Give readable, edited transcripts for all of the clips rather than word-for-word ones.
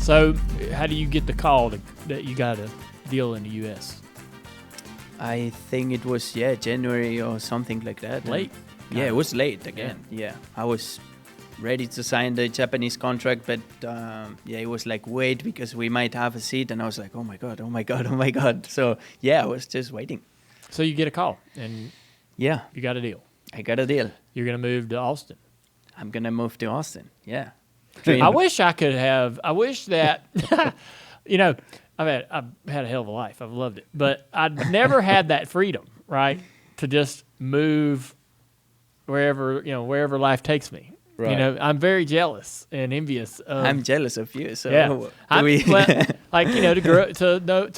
So, how do you get the call that you got a deal in the U.S.? I think it was January or something like that. Late. Yeah, it was late again. Yeah, I was ready to sign the Japanese contract, but it was like wait because we might have a seat, and I was like, oh my god, oh my god, oh my god. So I was just waiting. So you get a call, and you got a deal. I got a deal. You're gonna move to Austin. I'm gonna move to Austin. Yeah. I wish I could have. I wish that I've had a hell of a life. I've loved it, but I've never had that freedom, right, to just move wherever life takes me. Right. I'm very jealous and envious. I'm jealous of you. So to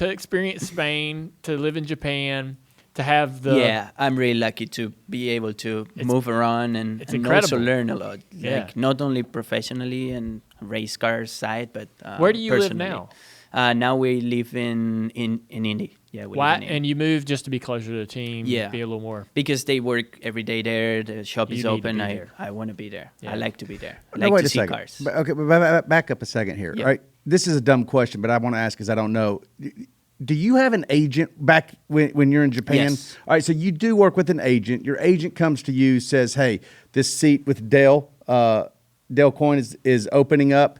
experience Spain, to live in Japan, to have the. Yeah, I'm really lucky to be able to move around and also learn a lot. Yeah. Like not only professionally and race car side, but where do you personally. live now? Now we live in Indy. Yeah, we Why? live in Indy. And you moved just to be closer to the team. Yeah, be a little more. Because they work every day there. The shop is open. I want to be there. Yeah. I like to be there. I No, like wait to a see second. cars. But back up a second here. Yeah. All right, this is a dumb question, but I want to ask because I don't know. Do you have an agent back when you're in Japan? Yes. All right, so you do work with an agent. Your agent comes to you, says, "Hey, this seat with Dale Coyne is opening up."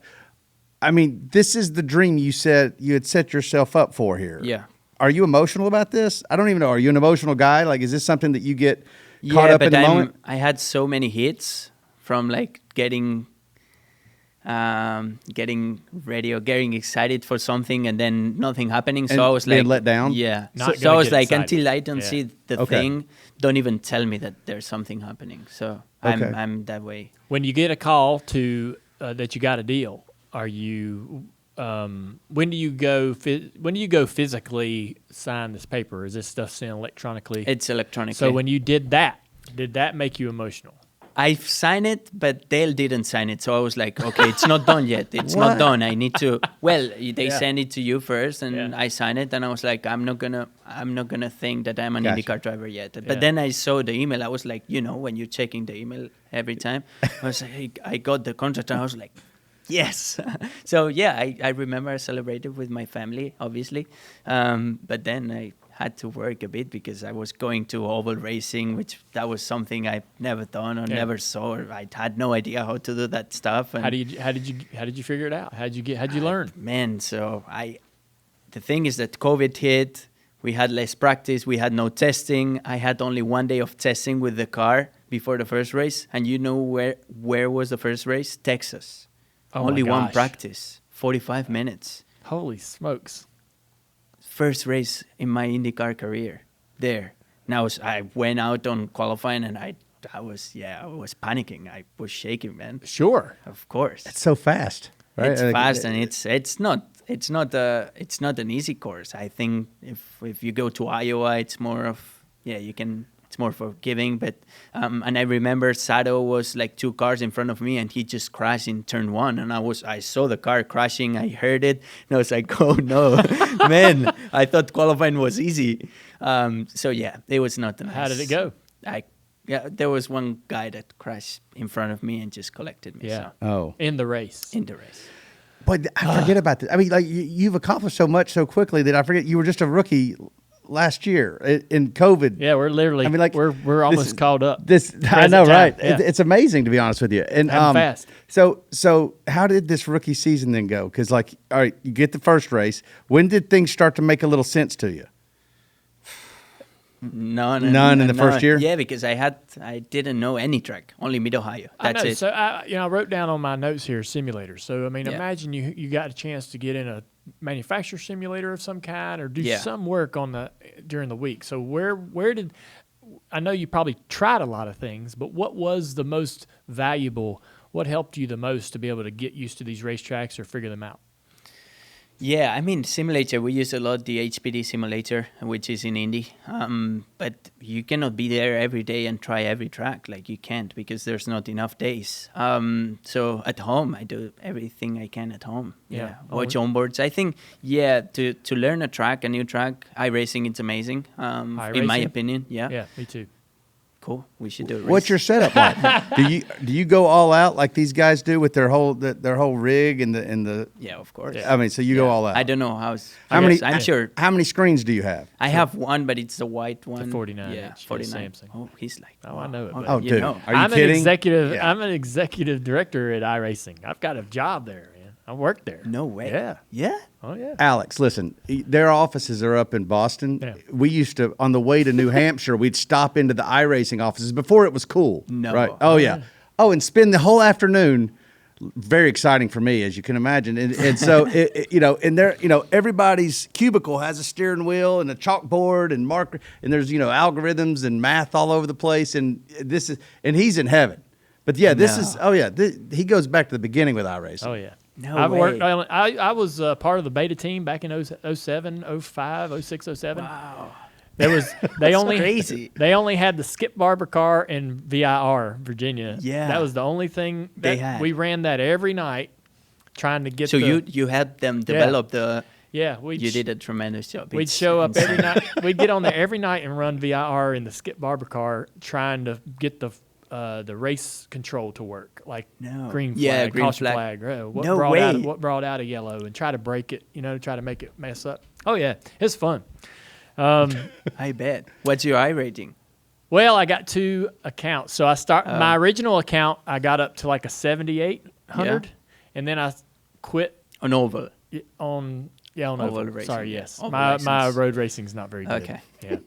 I mean, this is the dream you said you had set yourself up for here. Yeah. Are you emotional about this? I don't even know. Are you an emotional guy? Like, is this something that you get caught up in the moment? I had so many hits from like getting ready or getting excited for something and then nothing happening. So And I was being like, let down? Yeah. Not So I was gonna like, get until I don't excited. see the Okay. thing, don't even tell me that there's something happening. So Okay. I'm that way. When you get a call to that you got a deal, are you? When do you go physically sign this paper? Is this stuff sent electronically? It's electronically. So when you did that make you emotional? I've signed it, but Dale didn't sign it. So I was like, okay, it's not done yet. It's not done. I need to. Well, they send it to you first, and I sign it. And I was like, I'm not gonna think that I'm an Gotcha. IndyCar driver yet. But then I saw the email. I was like, when you're checking the email every time, I was like, hey, I got the contract, and I was like, yes. So I remember I celebrated with my family, obviously, but then I had to work a bit because I was going to oval racing, which that was something I've never done or never saw. I had no idea how to do that stuff. And How did you figure it out? How'd you learn? Man, so the thing is that COVID hit. We had less practice. We had no testing. I had only 1 day of testing with the car before the first race. And you know where was the first race? Texas. Oh Only my one gosh. practice, 45 minutes. Holy smokes! First race in my IndyCar career there. Now I went out on qualifying and I was panicking. I was shaking, man. Sure. Of course. It's so fast, right? It's Like, fast and it's not an easy course. I think if you go to Iowa, it's more of it's more forgiving. But and I remember Sato was like 2 cars in front of me, and he just crashed in turn 1, and I saw the car crashing. I heard it, and I was like, oh no, man! I thought qualifying was easy. It was not nice. How did it go? There was one guy that crashed in front of me and just collected me. Yeah. So, Oh. In the race. in the race. But I forget about this. I mean, like you've accomplished so much so quickly that I forget you were just a rookie last year in COVID. Yeah, we're literally. I mean, like we're almost caught up. I know, time, right? yeah. It's amazing to be honest with you. And Fast. So how did this rookie season then go? Because all right, you get the first race. When did things start to make a little sense to you? None in the first year? Yeah, because I didn't know any track, only Mid-Ohio. That's I know. it. So I wrote down on my notes here simulators. So I mean, Yeah. imagine you got a chance to get in a manufacturer simulator of some kind or do Yeah. some work during the week. So where did I know you probably tried a lot of things, but what was the most valuable? What helped you the most to be able to get used to these racetracks or figure them out? Yeah, I mean, simulator, we use a lot the HPD simulator, which is in Indy. But you cannot be there every day and try every track. Like, you can't because there's not enough days. So at home, I do everything I can at home. Yeah. Watch onboards. I think, to learn a new track, iRacing, it's amazing, in my iRacing? opinion. Yeah. Yeah, me too. Cool. We should do it. What's your setup like? do you go all out like these guys do with their whole rig and the? Yeah, of course. I mean, so you go all out. I don't know How many? I'm sure. How many screens do you have? I have one, but it's the white one. 49 Yeah, inch for the 49. Samsung. Oh, he's like. Oh, I know it. Oh, But Oh, you dude, know. are you I'm kidding? an executive. Yeah. I'm an executive director at iRacing. I've got a job there, man. I work there. No way. Yeah. Yeah. Oh yeah. Alex, listen, their offices are up in Boston. Yeah. We used to, on the way to New Hampshire, we'd stop into the iRacing offices before it was cool. No. Right? Oh, yeah. Oh, and spend the whole afternoon. Very exciting for me, as you can imagine. And so, and there, everybody's cubicle has a steering wheel and a chalkboard and marker, and there's, algorithms and math all over the place. And he's in heaven. But yeah, he goes back to the beginning with iRacing. Oh yeah. No I've way. worked. I was part of the beta team back in 07, 05, 06, 07. Wow. There was Crazy. They only had the Skip Barber car in VIR, Virginia. Yeah. That was the only thing They that had. we ran that every night, trying to get. So you helped them develop the. Yeah, You did a tremendous job. We'd It's show up every insane. night. We'd get on there every night and run VIR in the Skip Barber car, trying to get the race control to work, like No. green flag, Yeah, green caution flag. flag. What No brought out way. what brought out a yellow, and try to break it. Try to make it mess up. Oh yeah, it's fun. I bet. What's your iRating? Well, I got 2 accounts. So my original account, I got up to like a 7,800, and then I quit An oval. on Oval oval. racing, Sorry, yeah. yes. Oval My license. road racing's not very good. Okay. Yeah.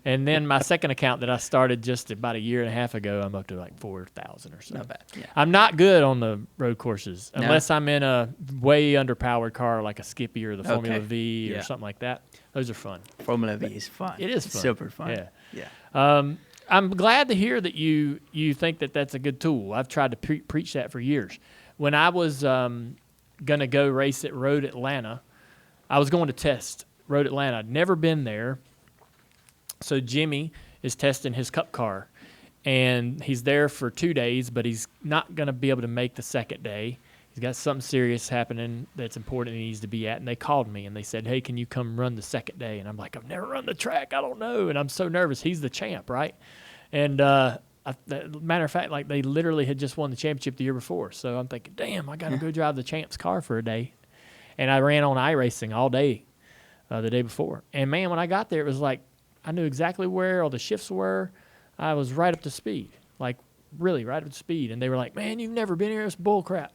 And then my second account that I started just about a year and a half ago, I'm up to like 4,000 or so. Not bad. Yeah. I'm not good on the road courses No? unless I'm in a way underpowered car like a Skippy or the Formula Okay. V or Yeah. something like that. Those are fun. Formula V is fun. It is fun. Super fun. Yeah. Yeah. I'm glad to hear that you think that that's a good tool. I've tried to preach that for years. When I was going to go race at Road Atlanta, I was going to test Road Atlanta. I'd never been there. So Jimmie is testing his cup car, and he's there for 2 days, but he's not going to be able to make the second day. He's got something serious happening that's important he needs to be at. And they called me and they said, hey, can you come run the second day? And I'm like, I've never run the track. I don't know. And I'm so nervous. He's the champ, right? And matter of fact, like they literally had just won the championship the year before. So I'm thinking, damn, I got to go drive the champ's car for a day. And I ran on iRacing all day the day before. And, man, when I got there, it was like I knew exactly where all the shifts were. I was right up to speed, like really right up to speed. And they were like, man, you've never been here? It's bull crap.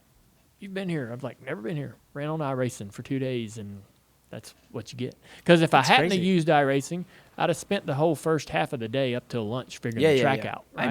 You've been here. I'm like, never been here. Ran on iRacing for 2 days, and that's what you get. Because if That's I hadn't crazy. have used iRacing, I'd have spent the whole first half of the day up till lunch figuring the track out. Right?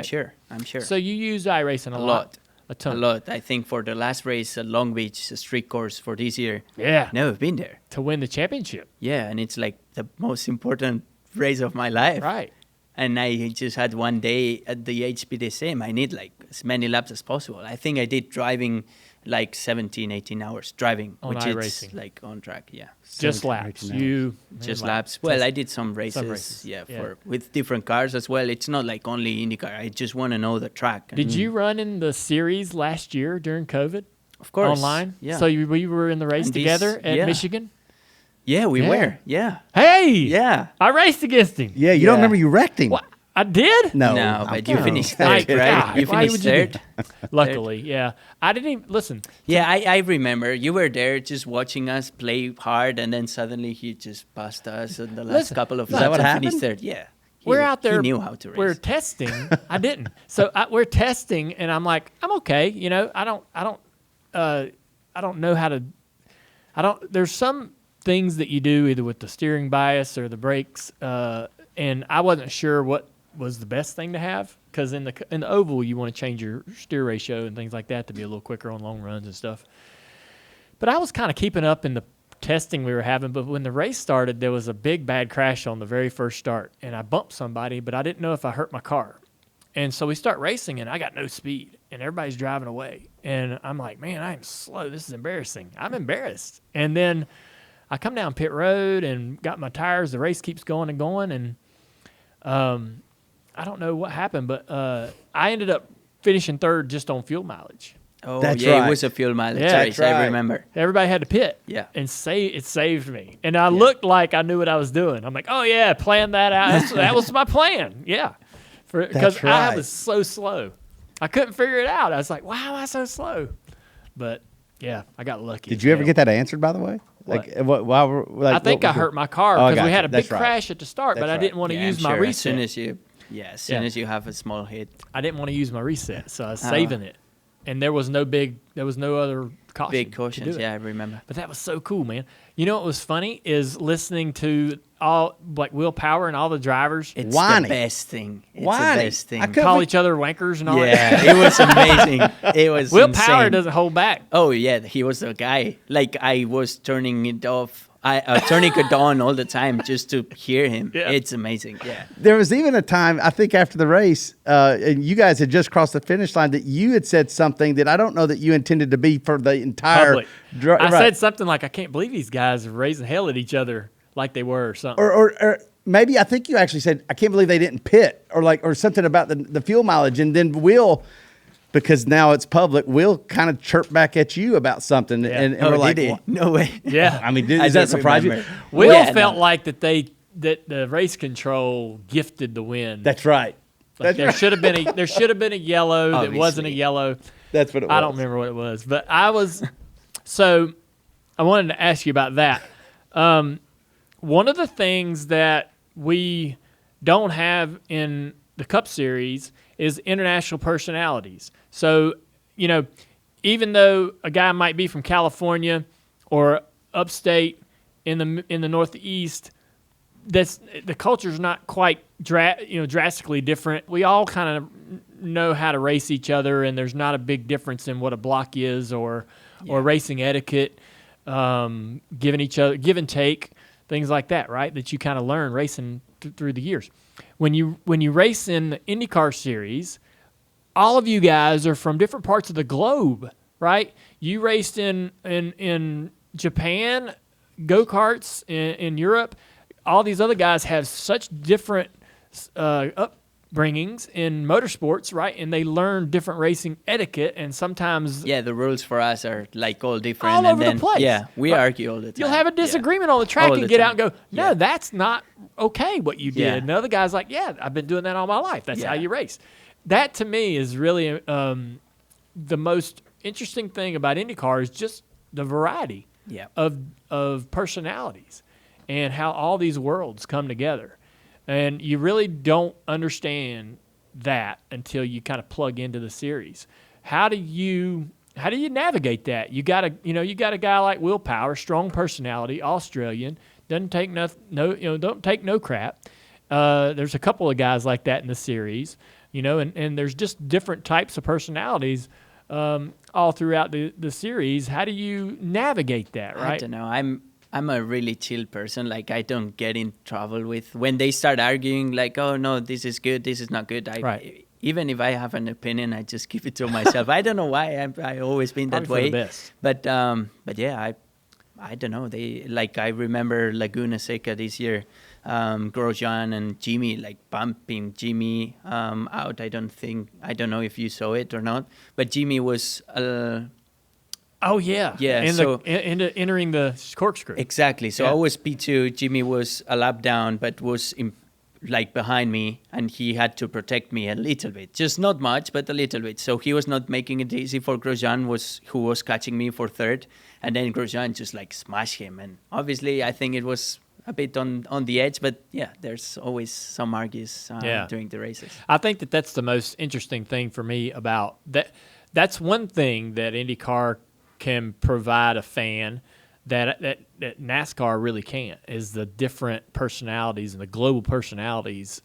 I'm sure. So you used iRacing a lot. A ton. A lot. I think for the last race at Long Beach, a street course for this year, Yeah. never been there. To win the championship. Yeah, and it's like the most important race of my life. Right. And I just had one day at the HPDSM. I need like as many laps as possible. I think I did driving like 17, 18 hours driving, On which iRacing. is like on track. Yeah. Just 17, laps. 18 You Just man, laps. Well, test- I did some races, races, yeah, yeah. with different cars as well. It's not like only IndyCar. I just want to know the track. Did you run in the series last year during COVID? Of course. Online? Yeah. So we were in the race And together at yeah. Michigan? Yeah, we Yeah. were. Yeah. Hey! Yeah. I raced against him. Yeah, you don't Yeah. remember you wrecked him. What? I did? No, No, but you Oh, finished my third, right? God. You Why finished would you do third. Luckily, yeah. I didn't even listen. Yeah, I remember. You were there just watching us play hard, and then suddenly he just passed us in the last Listen, couple of is that laps what and happened? finished third. Yeah. We're out there. He knew how to race. We're testing. I didn't. So we're testing, and I'm like, I'm okay. I don't know how to. There's some things that you do either with the steering bias or the brakes, and I wasn't sure what was the best thing to have, because in the oval you want to change your steer ratio and things like that to be a little quicker on long runs and stuff. But I was kind of keeping up in the testing we were having, but when the race started, there was a big bad crash on the very first start, and I bumped somebody, but I didn't know if I hurt my car. And so we start racing, and I got no speed, and everybody's driving away. And I'm like, man, I am slow. This is embarrassing. I'm embarrassed. And then I come down pit road and got my tires. The race keeps going and going, and I don't know what happened, but I ended up finishing third just on fuel mileage. Oh, That's yeah, right. it was a fuel mileage Yeah, race. that's right. I remember. Everybody had to pit. Yeah. And it saved me. And I looked like I knew what I was doing. I'm like, oh, yeah, plan that out. That was my plan. Yeah. because right. I was so slow. I couldn't figure it out. I was like, why am I so slow? But yeah, I got lucky. Did you ever get that answered, by the way? I think I hurt my car because we had a big crash at the start, but I didn't want to use my reset. As soon as you have a small hit. I didn't want to use my reset, so I was saving it. And there was no other caution. Big cautions, I remember. But that was so cool, man. You know what was funny is listening to all Will Power and all the drivers. It's the best thing. It's the best thing. Call each other wankers and all that. Yeah, it was amazing. It was Will insane. Power doesn't hold back. Oh, yeah, he was the guy. Like, I was turning it off. Turning it on all the time just to hear him. Yeah. It's amazing. Yeah. There was even a time, I think after the race, and you guys had just crossed the finish line, that you had said something that I don't know that you intended to be for the entire. I said something like, I can't believe these guys are raising hell at each other like they were or something. Or maybe I think you actually said, I can't believe they didn't pit or something about the fuel mileage. And then Will, because now it's public, Will kind of chirp back at you about something. Yeah. And we're like, no way. Yeah. I mean, does that surprise you? Will felt like that the race control gifted the win. That's right. There should have been a yellow that wasn't a yellow. That's what it was. I don't remember what it was, but so I wanted to ask you about that. One of the things that we don't have in the Cup Series is international personalities. So, even though a guy might be from California or upstate in the Northeast, the culture's not quite drastically different. We all kind of know how to race each other, and there's not a big difference in what a block is or racing etiquette, give and take, things like that, right? That you kind of learn racing through the years. When you race in the IndyCar Series, all of you guys are from different parts of the globe, right? You raced in Japan, go-karts in Europe. All these other guys have such different upbringings in motorsports, right? And they learn different racing etiquette, and sometimes the rules for us are like all different. All over the place. Yeah, we argue all the time. You'll have a disagreement on the track All and the get time. out and go, no, that's not okay what you did. Yeah. And the other guy's like, yeah, I've been doing that all my life. That's how you race. That to me is really the most interesting thing about IndyCar is just the variety of personalities and how all these worlds come together. And you really don't understand that until you kind of plug into the series. How do you navigate that? You got a guy like Will Power, strong personality, Australian, doesn't take don't take no crap. There's a couple of guys like that in the series, and there's just different types of personalities all throughout the series. How do you navigate that, right? I don't know. I'm a really chill person. Like, I don't get in trouble with when they start arguing. Like, oh no, this is good, this is not good. Even if I have an opinion, I just keep it to myself. I don't know why. I always been that way. For the best. But yeah, I don't know. I remember Laguna Seca this year. Grosjean and Jimmie bumping Jimmie out. I don't know if you saw it or not, but Jimmie was. Oh yeah, entering the corkscrew. Exactly. So I was P2. Jimmie was a lap down, but was behind me, and he had to protect me a little bit, just not much, but a little bit. So he was not making it easy for Grosjean, who was catching me for third, and then Grosjean just smashed him. And obviously, I think it was a bit on the edge, but there's always some argues during the races. I think that's the most interesting thing for me about that. That's one thing that IndyCar can provide a fan that NASCAR really can't, is the different personalities and the global personalities,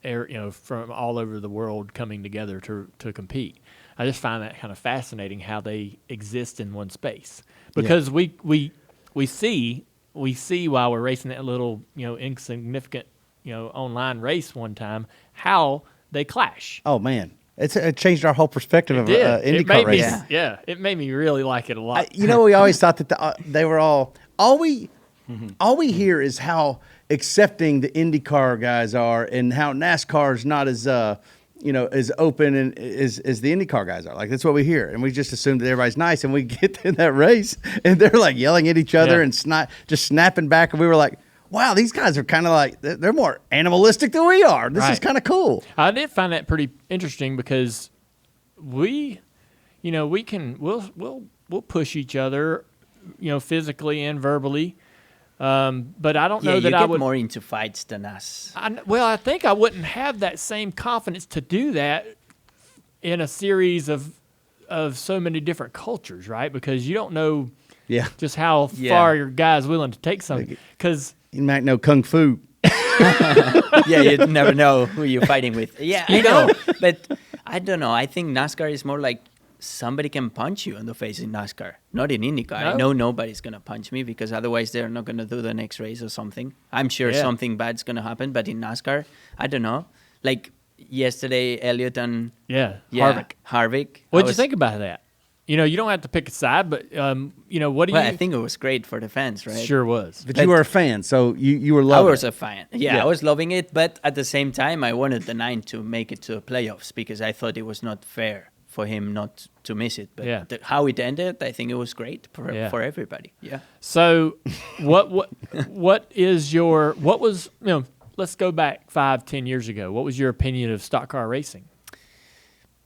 from all over the world coming together to compete. I just find that kind of fascinating how they exist in one space, because we see while we're racing that little insignificant online race one time how they clash. Oh man. It changed our whole perspective of IndyCar racing. It made me really like it a lot. We always thought that they were all we hear is how accepting the IndyCar guys are, and how NASCAR is not as as open and as the IndyCar guys are. Like, that's what we hear, and we just assume that everybody's nice. And we get in that race, and they're yelling at each other and just snapping back, and we were like, wow, these guys are kind of like, they're more animalistic than we are. This is kind of cool. I did find that pretty interesting because we'll push each other, physically and verbally. But I don't know that I would more into fights than us. I think I wouldn't have that same confidence to do that in a series of so many different cultures, right? Because you don't know just how far your guy's willing to take something. Because you might know kung fu. You never know who you're fighting with. Yeah, I know. But I don't know. I think NASCAR is more like somebody can punch you in the face in NASCAR. Not in IndyCar. No. I know nobody's going to punch me because otherwise they're not going to do the next race or something. I'm sure something bad's going to happen. But in NASCAR, I don't know. Like yesterday, Elliott and Harvick. What did you think about that? You don't have to pick a side, but what do you? Well, I think it was great for the fans, right? Sure was. But you were a fan, so you were loving it. I was a fan. Yeah, I was loving it. But at the same time, I wanted the 9 to make it to the playoffs because I thought it was not fair for him not to miss it. But how it ended, I think it was great for everybody. Yeah. So, what was let's go back 5-10 years ago. What was your opinion of stock car racing?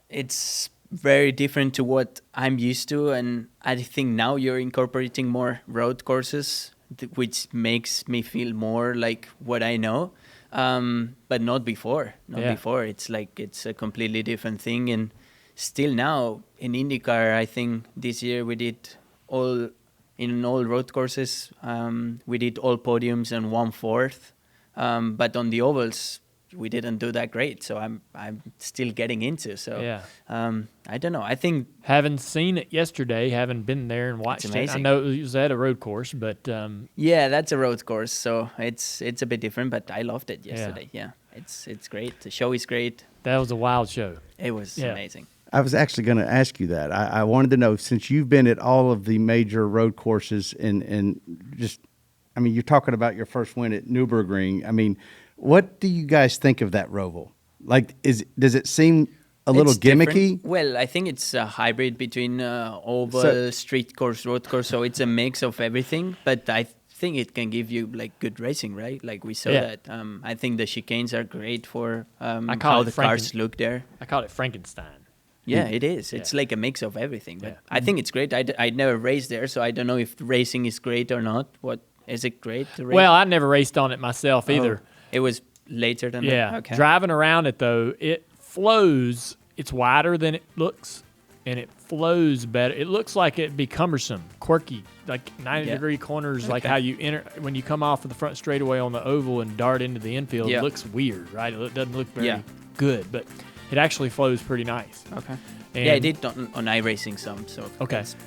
It's very different to what I'm used to, and I think now you're incorporating more road courses, which makes me feel more like what I know, but not before. Before. It's like it's a completely different thing, and still now in IndyCar, I think this year we did all road courses. We did all podiums and 1/4, but on the ovals, we didn't do that great, so I'm still getting into. So I don't know. I think haven't seen it yesterday, haven't been there and watched it. I know it was at a road course, but that's a road course, so it's a bit different. But I loved it yesterday. Yeah, it's great. The show is great. That was a wild show. It was amazing. I was actually going to ask you that. I wanted to know, since you've been at all of the major road courses and just, I mean, you're talking about your first win at Nürburgring. I mean, what do you guys think of that Roval? Like, does it seem a little gimmicky? Different. Well, I think it's a hybrid between oval, street course, road course. So it's a mix of everything. But I think it can give you like good racing, right? Like we saw that. I think the chicanes are great for how the cars look there. I call it Frankenstein. Yeah, it is. It's like a mix of everything. But I think it's great. I never raced there, so I don't know if racing is great or not. What is it great to race? Well, I never raced on it myself either. It was later than that? Yeah. Okay. Driving around it, though, it flows. It's wider than it looks, and it flows better. It looks like it'd be cumbersome, quirky, like 90-degree corners, like how you enter when you come off of the front straightaway on the oval and dart into the infield. It looks weird, right? It doesn't look very good, but it actually flows pretty nice. Okay. And I did on iRacing some, so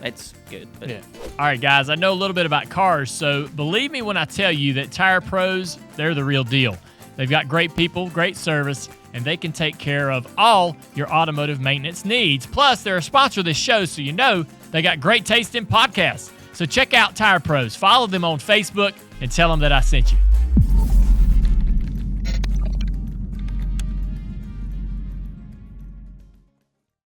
that's good. But All right, guys, I know a little bit about cars, so believe me when I tell you that Tire Pros, they're the real deal. They've got great people, great service, and they can take care of all your automotive maintenance needs. Plus, they're a sponsor of this show, so you know they got great taste in podcasts. So check out Tire Pros. Follow them on Facebook and tell them that I sent you.